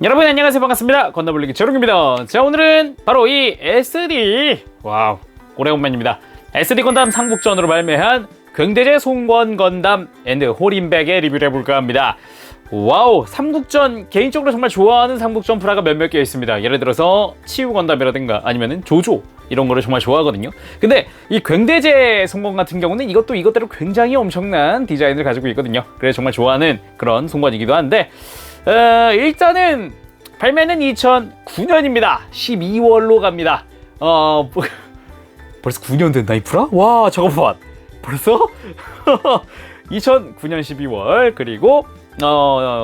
여러분 안녕하세요, 반갑습니다. 건너블리기 재롱입니다. 자, 오늘은 바로 이 SD, 와우, 오래간만입니다. SD 건담 상북전으로 발매한 굉대제 송권 건담 앤드 호린백의 리뷰를 해볼까 합니다. 와우, 삼국전 개인적으로 정말 좋아하는 삼국전 프라가 몇몇 개 있습니다. 예를 들어서 치유 건담이라든가 아니면은 조조 이런 거를 정말 좋아하거든요. 근데 이 굉대제 송권 같은 경우는 이것도 이것대로 굉장히 엄청난 디자인을 가지고 있거든요. 그래서 정말 좋아하는 그런 송권이기도 한데, 일단은 발매는 2009년입니다. 12월로 갑니다. 벌써 9년 됐나 이 프라? 와, 잠깐만, 벌써? 2009년 12월. 그리고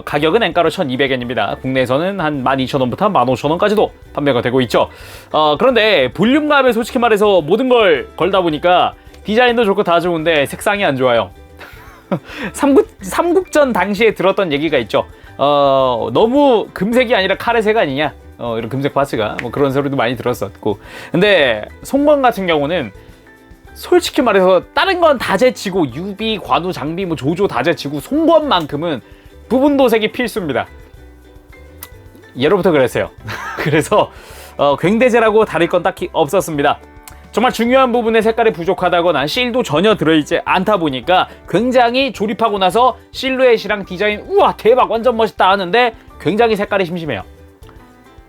가격은 엔가로 1200엔입니다. 국내에서는 한 12,000원부터 15,000원까지도 판매가 되고 있죠. 그런데 볼륨감에 솔직히 말해서 모든 걸 걸다 보니까 디자인도 좋고 다 좋은데 색상이 안 좋아요. 삼국전 당시에 들었던 얘기가 있죠. 너무 금색이 아니라 카레색 아니냐, 이런 금색 바스가, 뭐 그런 소리도 많이 들었었고. 근데 송권 같은 경우는 솔직히 말해서 다른 건 다 제치고 유비, 관우, 장비, 뭐 조조 다 제치고 송권만큼은 부분 도색이 필수입니다. 예로부터 그랬어요. 그래서 굉대제라고 다를 건 딱히 없었습니다. 정말 중요한 부분에 색깔이 부족하다거나 실도 전혀 들어있지 않다 보니까 굉장히 조립하고 나서 실루엣이랑 디자인, 우와 대박 완전 멋있다 하는데 굉장히 색깔이 심심해요.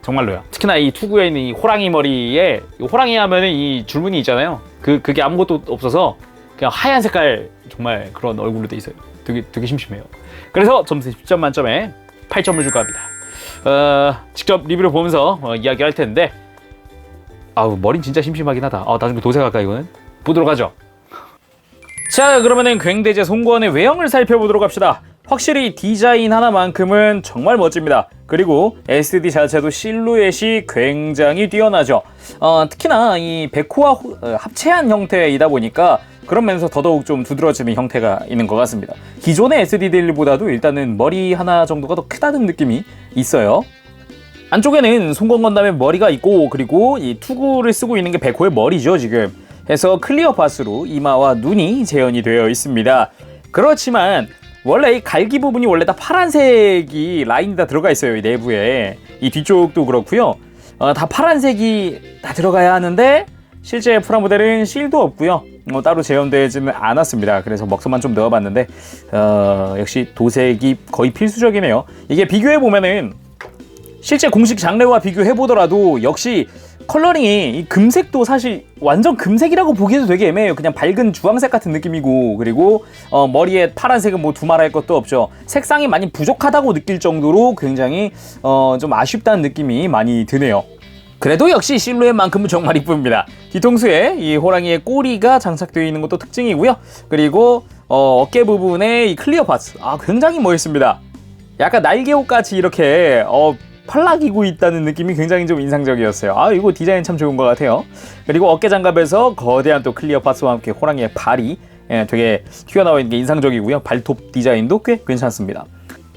정말로요. 특히나 이 투구에 있는 이 호랑이 머리에, 호랑이 하면은 이 줄무늬 있잖아요. 그게 아무것도 없어서 그냥 하얀 색깔 정말 그런 얼굴로 돼 있어요. 되게 심심해요. 그래서 점수 10점 만점에 8점을 줄까 합니다. 직접 리뷰를 보면서 이야기할 텐데, 아우, 머린 진짜 심심하긴 하다. 나중에 도색할까 이거는? 보도록 하죠. 자, 그러면은 굉대제 송권의 외형을 살펴보도록 합시다. 확실히 디자인 하나만큼은 정말 멋집니다. 그리고 SD 자체도 실루엣이 굉장히 뛰어나죠. 특히나 이 백호와 합체한 형태이다 보니까 그런 면에서 더더욱 좀 두드러지는 형태가 있는 것 같습니다. 기존의 SD들보다도 일단은 머리 하나 정도가 더 크다는 느낌이 있어요. 안쪽에는 송권 건담의 머리가 있고, 그리고 이 투구를 쓰고 있는 게 백호의 머리죠 지금. 해서 클리어 밭으로 이마와 눈이 재현이 되어 있습니다. 그렇지만 원래 이 갈기 부분이 원래 다 파란색이 라인이 다 들어가 있어요. 이 내부에. 이 뒤쪽도 그렇고요. 다 파란색이 다 들어가야 하는데 실제 프라모델은 실도 없고요. 따로 재현되지는 않았습니다. 그래서 먹서만 좀 넣어봤는데 역시 도색이 거의 필수적이네요. 이게 비교해보면은 실제 공식 장르와 비교해보더라도 역시 컬러링이, 이 금색도 사실 완전 금색이라고 보기에도 되게 애매해요. 그냥 밝은 주황색 같은 느낌이고, 그리고 머리에 파란색은 뭐 두말할 것도 없죠. 색상이 많이 부족하다고 느낄 정도로 굉장히 좀 아쉽다는 느낌이 많이 드네요. 그래도 역시 실루엣만큼은 정말 이쁩니다. 뒤통수에 이 호랑이의 꼬리가 장착되어 있는 것도 특징이고요. 그리고 어깨 부분에 이 클리어 파츠, 굉장히 멋있습니다. 약간 날개옷같이 이렇게 팔락이고 있다는 느낌이 굉장히 좀 인상적이었어요. 이거 디자인 참 좋은 것 같아요. 그리고 어깨 장갑에서 거대한 또 클리어 파츠와 함께 호랑이의 발이 되게 튀어나와 있는 게 인상적이고요. 발톱 디자인도 꽤 괜찮습니다.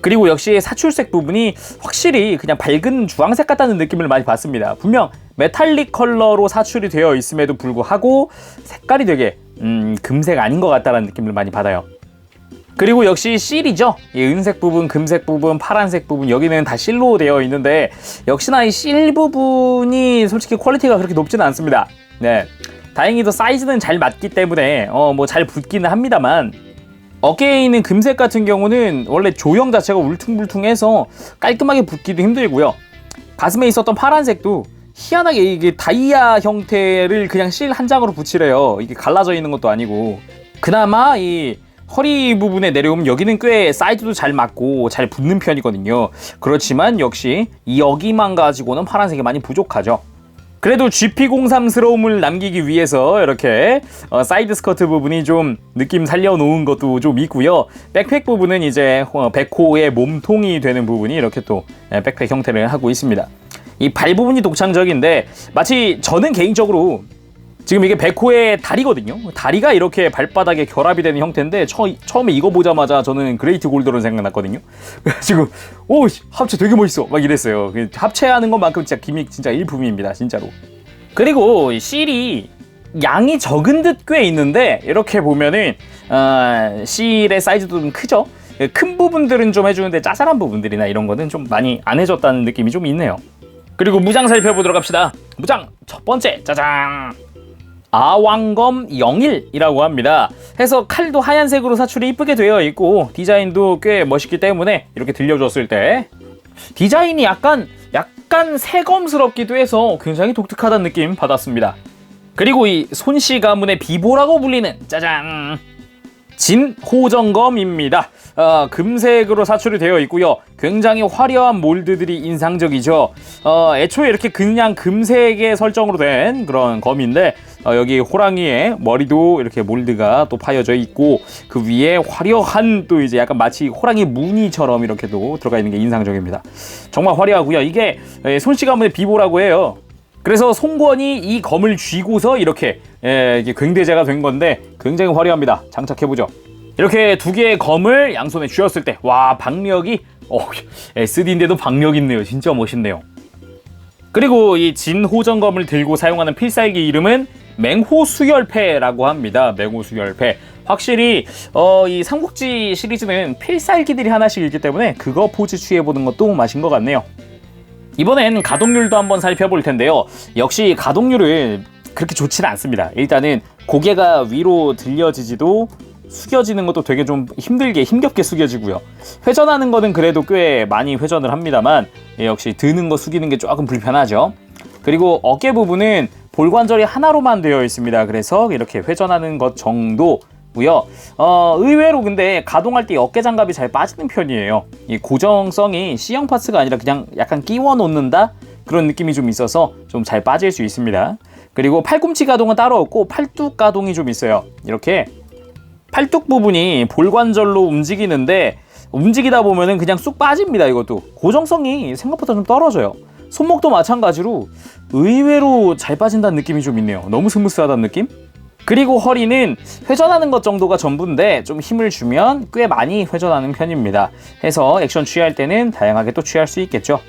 그리고 역시 사출색 부분이 확실히 그냥 밝은 주황색 같다는 느낌을 많이 받습니다. 분명 메탈릭 컬러로 사출이 되어 있음에도 불구하고 색깔이 되게 금색 아닌 것 같다는 느낌을 많이 받아요. 그리고 역시 실이죠. 이 은색 부분, 금색 부분, 파란색 부분, 여기는 다 실로 되어 있는데 역시나 이 실 부분이 솔직히 퀄리티가 그렇게 높지는 않습니다. 네, 다행히도 사이즈는 잘 맞기 때문에 뭐 잘 붙기는 합니다만, 어깨에 있는 금색 같은 경우는 원래 조형 자체가 울퉁불퉁해서 깔끔하게 붙기도 힘들고요. 가슴에 있었던 파란색도 희한하게 이게 다이아 형태를 그냥 실 한 장으로 붙이래요. 이게 갈라져 있는 것도 아니고. 그나마 이 허리 부분에 내려오면 여기는 꽤 사이즈도 잘 맞고 잘 붙는 편이거든요. 그렇지만 역시 여기만 가지고는 파란색이 많이 부족하죠. 그래도 GP03스러움을 남기기 위해서 이렇게 사이드 스커트 부분이 좀 느낌 살려놓은 것도 좀 있고요. 백팩 부분은 이제 백호의 몸통이 되는 부분이 이렇게 또 백팩 형태를 하고 있습니다. 이 발 부분이 독창적인데, 마치 저는 개인적으로 지금 이게 백호의 다리거든요. 다리가 이렇게 발바닥에 결합이 되는 형태인데 처음에 이거 보자마자 저는 그레이트 골드론 생각났거든요. 그래가지고 오, 합체 되게 멋있어 막 이랬어요. 합체하는 것만큼 진짜 기믹 진짜 일품입니다, 진짜로. 그리고 실이 양이 적은 듯 꽤 있는데, 이렇게 보면은 실의 사이즈도 좀 크죠. 큰 부분들은 좀 해주는데 짜잘한 부분들이나 이런 거는 좀 많이 안 해줬다는 느낌이 좀 있네요. 그리고 무장 살펴보도록 합시다. 무장 첫 번째, 짜잔! 아왕검 01이라고 합니다. 해서 칼도 하얀색으로 사출이 이쁘게 되어 있고 디자인도 꽤 멋있기 때문에 이렇게 들려줬을 때 디자인이 약간 새검스럽기도 해서 굉장히 독특하다는 느낌 받았습니다. 그리고 이 손씨 가문의 비보라고 불리는 짜잔! 진호정검입니다. 금색으로 사출이 되어 있고요. 굉장히 화려한 몰드들이 인상적이죠. 애초에 이렇게 그냥 금색의 설정으로 된 그런 검인데 여기 호랑이의 머리도 이렇게 몰드가 또 파여져 있고 그 위에 화려한 또 이제 약간 마치 호랑이 무늬처럼 이렇게도 들어가 있는 게 인상적입니다. 정말 화려하고요. 이게 손씨 가문의 비보라고 해요. 그래서 송권이 이 검을 쥐고서 이렇게 굉대제가 된 건데 굉장히 화려합니다. 장착해보죠. 이렇게 두 개의 검을 양손에 쥐었을 때 와 박력이 SD인데도 박력 있네요. 진짜 멋있네요. 그리고 이 진호정검을 들고 사용하는 필살기 이름은 맹호수열패라고 합니다. 맹호수열패. 확실히 이 삼국지 시리즈는 필살기들이 하나씩 있기 때문에 그거 포즈 취해보는 것도 맛인 것 같네요. 이번엔 가동률도 한번 살펴볼 텐데요. 역시 가동률은 그렇게 좋지는 않습니다. 일단은 고개가 위로 들려지지도 숙여지는 것도 되게 좀 힘겹게 숙여지고요. 회전하는 거는 그래도 꽤 많이 회전을 합니다만 역시 드는 거 숙이는 게 조금 불편하죠. 그리고 어깨 부분은 볼관절이 하나로만 되어 있습니다. 그래서 이렇게 회전하는 것 정도고요. 의외로 근데 가동할 때 어깨 장갑이 잘 빠지는 편이에요. 이 고정성이 C형 파츠가 아니라 그냥 약간 끼워 놓는다? 그런 느낌이 좀 있어서 좀 잘 빠질 수 있습니다. 그리고 팔꿈치 가동은 따로 없고 팔뚝 가동이 좀 있어요. 이렇게 팔뚝 부분이 볼관절로 움직이는데 움직이다 보면은 그냥 쑥 빠집니다. 이것도 고정성이 생각보다 좀 떨어져요. 손목도 마찬가지로 의외로 잘 빠진다는 느낌이 좀 있네요. 너무 스무스하다는 느낌? 그리고 허리는 회전하는 것 정도가 전부인데 좀 힘을 주면 꽤 많이 회전하는 편입니다. 해서 액션 취할 때는 다양하게 또 취할 수 있겠죠.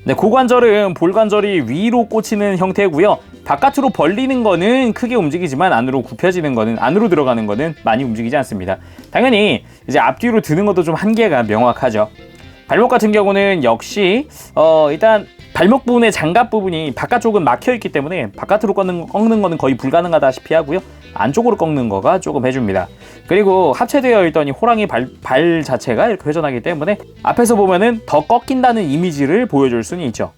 네, 고관절은 볼관절이 위로 꽂히는 형태고요. 바깥으로 벌리는 거는 크게 움직이지만 안으로 굽혀지는 거는, 안으로 들어가는 거는 많이 움직이지 않습니다. 당연히 이제 앞뒤로 드는 것도 좀 한계가 명확하죠. 발목 같은 경우는 역시 일단 발목 부분의 장갑 부분이 바깥쪽은 막혀있기 때문에 바깥으로 꺾는 거는 거의 불가능하다시피 하고요. 안쪽으로 꺾는 거가 조금 해줍니다. 그리고 합체되어 있던 이 호랑이 발 자체가 이렇게 회전하기 때문에 앞에서 보면은 더 꺾인다는 이미지를 보여줄 수는 있죠.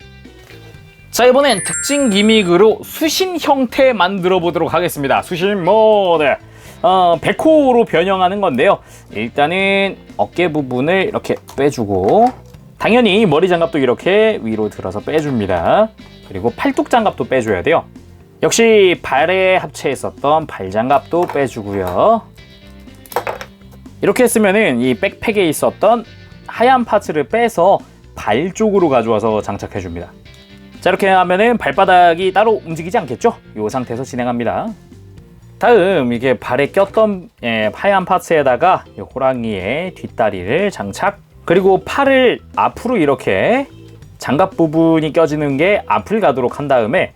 자, 이번엔 특징 기믹으로 수신 형태 만들어 보도록 하겠습니다. 수신 모드. 백호로 변형하는 건데요. 일단은 어깨 부분을 이렇게 빼주고 당연히 머리 장갑도 이렇게 위로 들어서 빼줍니다. 그리고 팔뚝 장갑도 빼줘야 돼요. 역시 발에 합체했었던 발 장갑도 빼주고요. 이렇게 했으면은 이 백팩에 있었던 하얀 파츠를 빼서 발 쪽으로 가져와서 장착해 줍니다. 자, 이렇게 하면은 발바닥이 따로 움직이지 않겠죠? 이 상태에서 진행합니다. 다음 이게 발에 꼈던 하얀 파츠에다가 이 호랑이의 뒷다리를 장착. 그리고 팔을 앞으로 이렇게 장갑 부분이 껴지는 게 앞을 가도록 한 다음에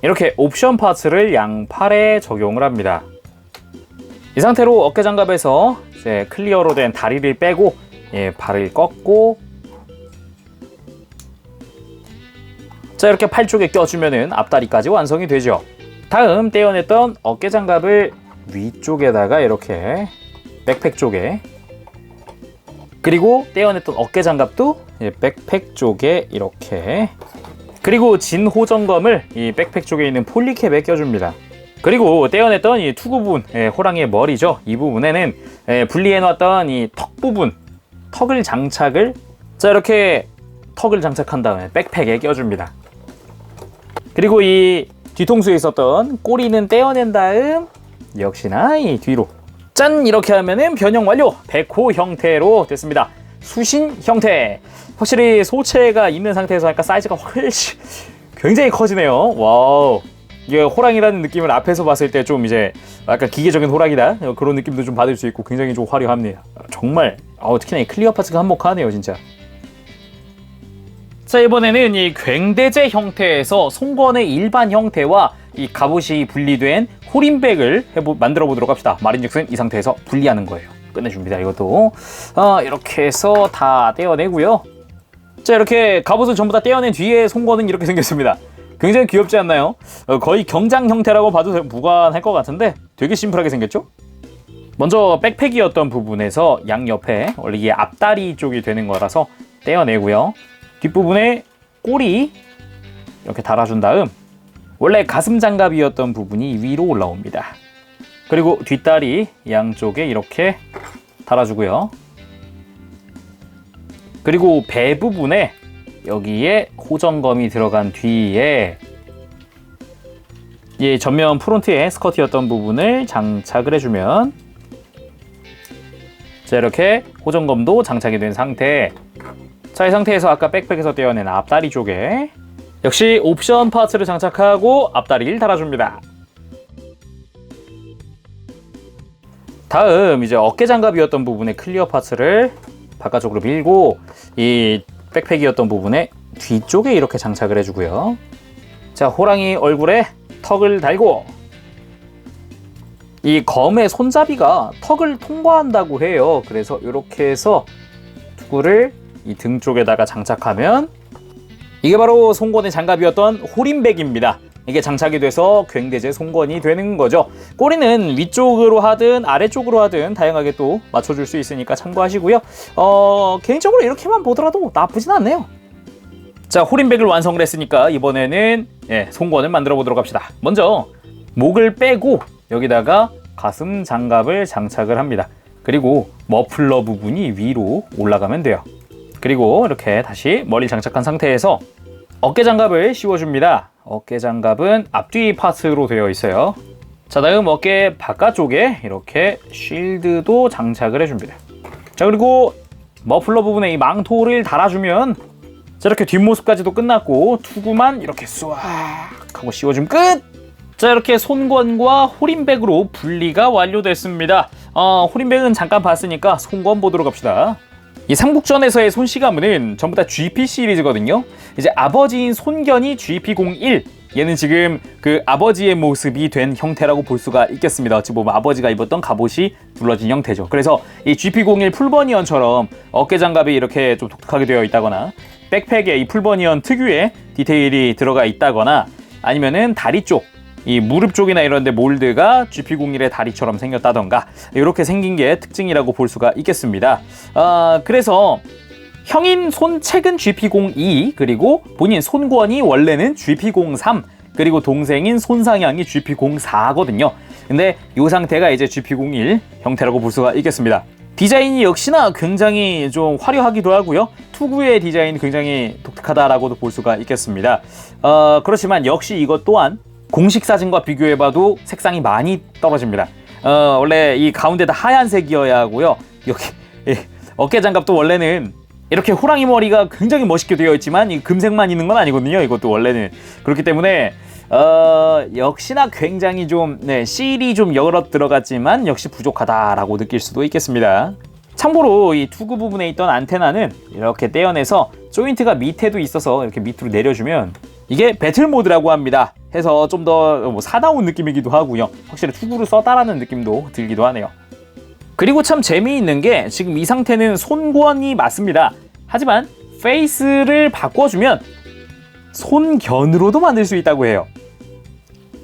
이렇게 옵션 파츠를 양팔에 적용을 합니다. 이 상태로 어깨 장갑에서 이제 클리어로 된 다리를 빼고 발을 꺾고 자, 이렇게 팔 쪽에 껴주면은 앞다리까지 완성이 되죠. 다음 떼어냈던 어깨 장갑을 위쪽에다가 이렇게 백팩 쪽에 그리고 떼어냈던 어깨 장갑도 백팩 쪽에 이렇게 그리고 진호정검을 이 백팩 쪽에 있는 폴리캡에 껴줍니다. 그리고 떼어냈던 이 투구 부분, 호랑이의 머리죠. 이 부분에는 분리해놨던 이 턱 부분, 턱을 장착을 자 이렇게 턱을 장착한 다음에 백팩에 껴줍니다. 그리고 이 뒤통수에 있었던 꼬리는 떼어낸 다음 역시나 이 뒤로 짠! 이렇게 하면은 변형 완료! 백호 형태로 됐습니다. 수신 형태. 확실히 소체가 있는 상태에서 하니까 사이즈가 훨씬 굉장히 커지네요. 와우. 이게 호랑이라는 느낌을 앞에서 봤을 때 좀 이제 약간 기계적인 호랑이다 그런 느낌도 좀 받을 수 있고 굉장히 좀 화려합니다. 정말 특히나 이 클리어 파츠가 한몫하네요 진짜. 자, 이번에는 이 굉대제 형태에서 송건의 일반 형태와 이 갑옷이 분리된 호린백을 만들어 보도록 합시다. 말인즉슨 이 상태에서 분리하는 거예요. 끝내줍니다. 이것도 이렇게 해서 다 떼어내고요. 자, 이렇게 갑옷을 전부 다 떼어낸 뒤에 송건은 이렇게 생겼습니다. 굉장히 귀엽지 않나요? 거의 경장 형태라고 봐도 무관할 것 같은데 되게 심플하게 생겼죠? 먼저 백팩이었던 부분에서 양옆에 원래 이게 앞다리 쪽이 되는 거라서 떼어내고요. 뒷부분에 꼬리 이렇게 달아준 다음 원래 가슴 장갑이었던 부분이 위로 올라옵니다. 그리고 뒷다리 양쪽에 이렇게 달아주고요. 그리고 배 부분에 여기에 호정검이 들어간 뒤에 이 전면 프론트에 스커트였던 부분을 장착을 해주면 자, 이렇게 호정검도 장착이 된 상태. 자, 이 상태에서 아까 백팩에서 떼어낸 앞다리 쪽에 역시 옵션 파츠를 장착하고 앞다리를 달아줍니다. 다음 이제 어깨 장갑이었던 부분의 클리어 파츠를 바깥쪽으로 밀고 이 백팩이었던 부분에 뒤쪽에 이렇게 장착을 해주고요. 자, 호랑이 얼굴에 턱을 달고 이 검의 손잡이가 턱을 통과한다고 해요. 그래서 이렇게 해서 투구를 이 등 쪽에다가 장착하면 이게 바로 송건의 장갑이었던 호린백입니다. 이게 장착이 돼서 굉대제 송건이 되는 거죠. 꼬리는 위쪽으로 하든 아래쪽으로 하든 다양하게 또 맞춰줄 수 있으니까 참고하시고요. 개인적으로 이렇게만 보더라도 나쁘진 않네요. 자, 호린백을 완성을 했으니까 이번에는 송건을 만들어 보도록 합시다. 먼저 목을 빼고 여기다가 가슴 장갑을 장착을 합니다. 그리고 머플러 부분이 위로 올라가면 돼요. 그리고 이렇게 다시 머리를 장착한 상태에서 어깨 장갑을 씌워줍니다. 어깨 장갑은 앞뒤 파츠로 되어 있어요. 자, 다음 어깨 바깥쪽에 이렇게 쉴드도 장착을 해줍니다. 자, 그리고 머플러 부분에 이 망토를 달아주면 자, 이렇게 뒷모습까지도 끝났고 투구만 이렇게 쏘악 하고 씌워주면 끝! 자, 이렇게 손권과 호린백으로 분리가 완료됐습니다. 호린백은 잠깐 봤으니까 손권 보도록 합시다. 이 삼국전에서의 손시가문은 전부 다 GP 시리즈거든요. 이제 아버지인 손견이 GP01. 얘는 지금 그 아버지의 모습이 된 형태라고 볼 수가 있겠습니다. 어찌 보면 아버지가 입었던 갑옷이 둘러진 형태죠. 그래서 이 GP01 풀버니언처럼 어깨 장갑이 이렇게 좀 독특하게 되어 있다거나 백팩에 이 풀버니언 특유의 디테일이 들어가 있다거나 아니면은 다리 쪽 이 무릎 쪽이나 이런 데 몰드가 GP01의 다리처럼 생겼다던가 이렇게 생긴 게 특징이라고 볼 수가 있겠습니다. 그래서 형인 손책은 GP02 그리고 본인 손권이 원래는 GP03 그리고 동생인 손상향이 GP04거든요. 근데 이 상태가 이제 GP01 형태라고 볼 수가 있겠습니다. 디자인이 역시나 굉장히 좀 화려하기도 하고요. 투구의 디자인이 굉장히 독특하다라고도 볼 수가 있겠습니다. 그렇지만 역시 이것 또한 공식 사진과 비교해봐도 색상이 많이 떨어집니다. 원래 이 가운데다 하얀색이어야 하고요. 여기 어깨 장갑도 원래는 이렇게 호랑이 머리가 굉장히 멋있게 되어 있지만 이 금색만 있는 건 아니거든요. 이것도 원래는 그렇기 때문에 역시나 굉장히 좀 실이 좀 여러 들어갔지만 역시 부족하다라고 느낄 수도 있겠습니다. 참고로 이 투구 부분에 있던 안테나는 이렇게 떼어내서 조인트가 밑에도 있어서 이렇게 밑으로 내려주면 이게 배틀 모드라고 합니다. 해서 좀 더 사나운 느낌이기도 하고요. 확실히 투구를 썼다라는 느낌도 들기도 하네요. 그리고 참 재미있는 게 지금 이 상태는 손권이 맞습니다. 하지만 페이스를 바꿔주면 손견으로도 만들 수 있다고 해요.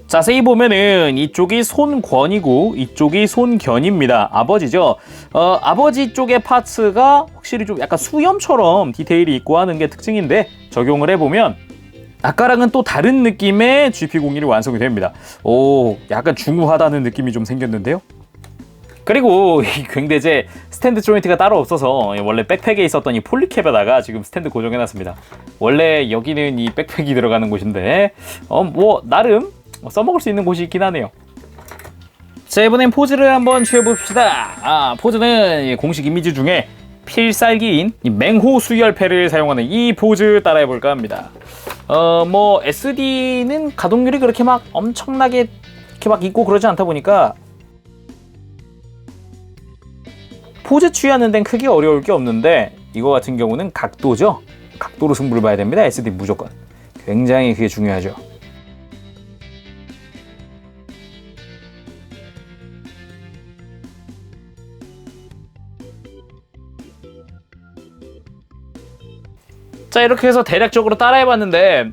자세히 보면은 이쪽이 손권이고 이쪽이 손견입니다. 아버지죠. 아버지 쪽의 파츠가 확실히 좀 약간 수염처럼 디테일이 있고 하는 게 특징인데 적용을 해보면 아까랑은 또 다른 느낌의 GP01이 완성이 됩니다. 오, 약간 중후하다는 느낌이 좀 생겼는데요. 그리고 이 굉대제 스탠드 조인트가 따로 없어서 원래 백팩에 있었던 이 폴리캡에다가 지금 스탠드 고정해놨습니다. 원래 여기는 이 백팩이 들어가는 곳인데 뭐 나름 써먹을 수 있는 곳이 있긴 하네요. 자, 이번엔 포즈를 한번 취해봅시다. 포즈는 공식 이미지 중에 필살기인 이 맹호 수열패를 사용하는 이 포즈 따라해볼까 합니다. 뭐 SD는 가동률이 그렇게 막 엄청나게 이렇게 막 있고 그러지 않다 보니까 포즈 취하는 데는 크게 어려울 게 없는데 이거 같은 경우는 각도죠. 각도로 승부를 봐야 됩니다. SD 무조건. 굉장히 그게 중요하죠. 자, 이렇게 해서 대략적으로 따라해봤는데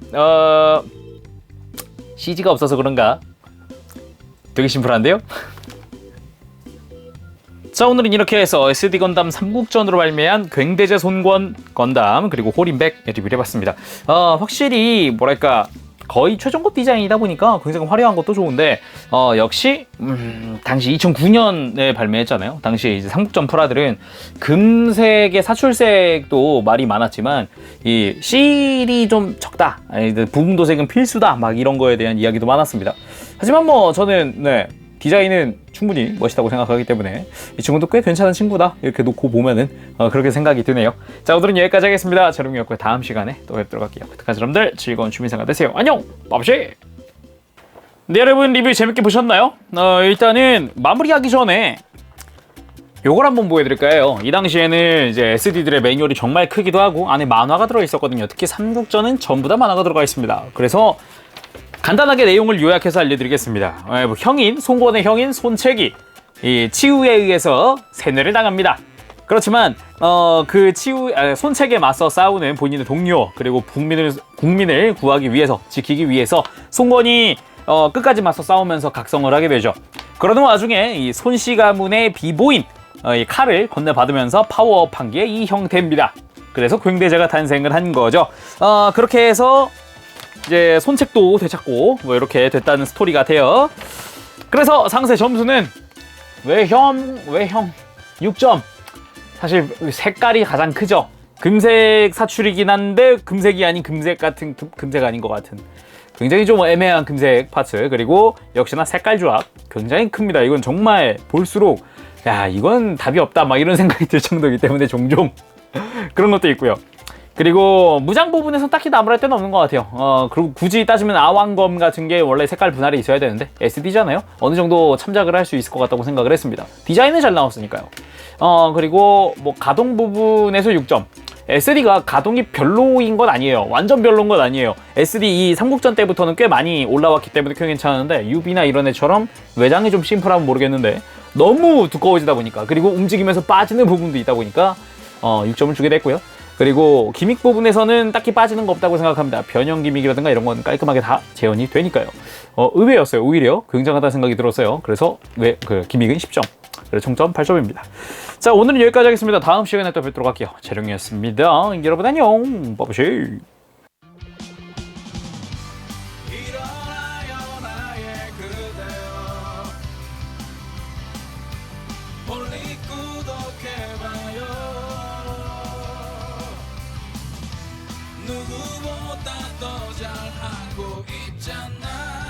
CG가 없어서 그런가 되게 심플한데요? 자, 오늘은 이렇게 해서 SD 건담 3국전으로 발매한 굉대제 손권 건담 그리고 호린백 리뷰를 해봤습니다. 확실히 뭐랄까 거의 최종급 디자인이다 보니까 굉장히 화려한 것도 좋은데 역시 당시 2009년에 발매했잖아요. 당시에 이제 삼국전 프라들은 금색의 사출색도 말이 많았지만 이 실이 좀 적다, 부분도색은 필수다, 막 이런 거에 대한 이야기도 많았습니다. 하지만 뭐 저는 디자인은 충분히 멋있다고 생각하기 때문에 이 친구도 꽤 괜찮은 친구다 이렇게 놓고 보면은 그렇게 생각이 드네요. 자, 오늘은 여기까지 하겠습니다. 저름이었고요. 다음 시간에 또 뵙도록 할게요. 그때까지 여러분들 즐거운 취미생활 되세요. 안녕! 빠브시! 네, 여러분 리뷰 재밌게 보셨나요? 일단은 마무리하기 전에 요걸 한번 보여드릴까요? 이 당시에는 이제 SD들의 매뉴얼이 정말 크기도 하고 안에 만화가 들어있었거든요. 특히 삼국전은 전부 다 만화가 들어가 있습니다. 그래서 간단하게 내용을 요약해서 알려드리겠습니다. 형인, 송권의 형인 손책이 이 치우에 의해서 세뇌를 당합니다. 그렇지만 그 손책에 맞서 싸우는 본인의 동료 그리고 국민을 구하기 위해서, 지키기 위해서 송권이 끝까지 맞서 싸우면서 각성을 하게 되죠. 그러는 와중에 이 손씨 가문의 비보인 이 칼을 건네받으면서 파워업한 게 이 형태입니다. 그래서 굉대제가 탄생을 한 거죠. 그렇게 해서 이제 손책도 되찾고 뭐 이렇게 됐다는 스토리 같아요. 그래서 상세 점수는 외형 6점. 사실 색깔이 가장 크죠. 금색 사출이긴 한데 금색이 아닌 금색 같은 금색 아닌 것 같은 굉장히 좀 애매한 금색 파츠. 그리고 역시나 색깔 조합 굉장히 큽니다. 이건 정말 볼수록 야, 이건 답이 없다 막 이런 생각이 들 정도이기 때문에 종종 그런 것도 있고요. 그리고 무장 부분에서 딱히 나무랄 데는 없는 것 같아요. 그리고 굳이 따지면 아왕검 같은 게 원래 색깔 분할이 있어야 되는데 SD잖아요. 어느 정도 참작을 할 수 있을 것 같다고 생각을 했습니다. 디자인은 잘 나왔으니까요. 그리고 뭐 가동 부분에서 6점. SD가 가동이 별로인 건 아니에요. 완전 별로인 건 아니에요. SD 이 삼국전 때부터는 꽤 많이 올라왔기 때문에 꽤 괜찮은데 유비나 이런 애처럼 외장이 좀 심플하면 모르겠는데 너무 두꺼워지다 보니까, 그리고 움직이면서 빠지는 부분도 있다 보니까 6점을 주게 됐고요. 그리고 기믹 부분에서는 딱히 빠지는 거 없다고 생각합니다. 변형 기믹이라든가 이런 건 깔끔하게 다 재현이 되니까요. 의외였어요. 오히려 굉장하다는 생각이 들었어요. 그래서 기믹은 10점. 그래서 총점 8점입니다. 자, 오늘은 여기까지 하겠습니다. 다음 시간에 또 뵙도록 할게요. 재룡이었습니다. 여러분 안녕. 빠브시. 누구보다 더 잘하고 있잖아.